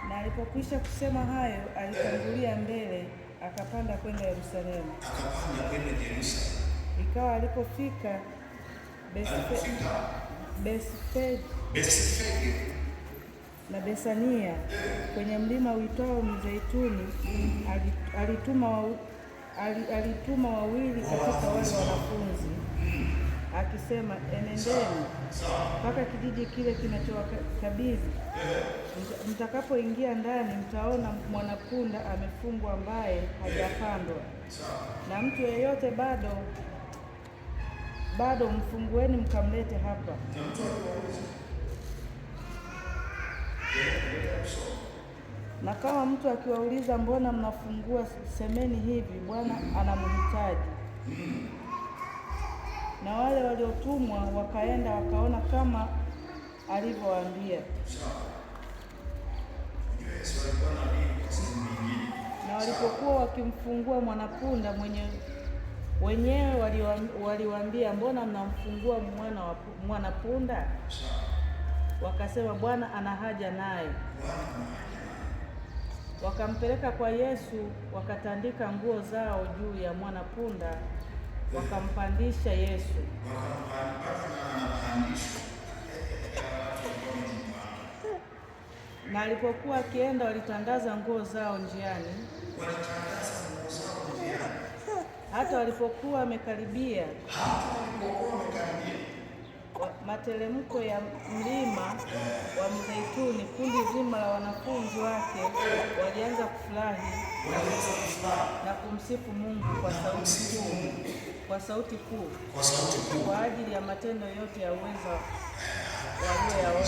Na alipokwisha kusema hayo, alitangulia mbele, akapanda kwenda Yerusalemu. Ikawa alipofika Bethfage na Bethania kwenye mlima uitwao Mzeituni, alituma wawili katika wale wanafunzi, akisema, enendeni mpaka kijiji kile kinachowakabidhi. Mtakapoingia ndani, mtaona mwanapunda amefungwa, ambaye hajapandwa, na mtu yeyote bado mfungueni, mkamlete hapa. Na kama mtu akiwauliza, mbona mnafungua, semeni hivi, Bwana anamhitaji. Na wale waliotumwa wakaenda, wakaona kama alivyowaambia. Na walipokuwa wakimfungua mwanapunda, wenyewe waliwaambia, mbona mnamfungua mwanapunda? Wakasema, Bwana ana haja naye. Wakampeleka kwa Yesu, wakatandika nguo zao juu ya mwanapunda, wakampandisha Yesu. Na alipokuwa akienda, walitandaza nguo zao njiani. Hata walipokuwa wamekaribia matelemko ya mlima wa Mzeituni, kundi zima la wanafunzi wake walianza kufurahi na kumsifu Mungu kwa sauti kuu kwa ajili ya matendo yote ya uweza walioyaona.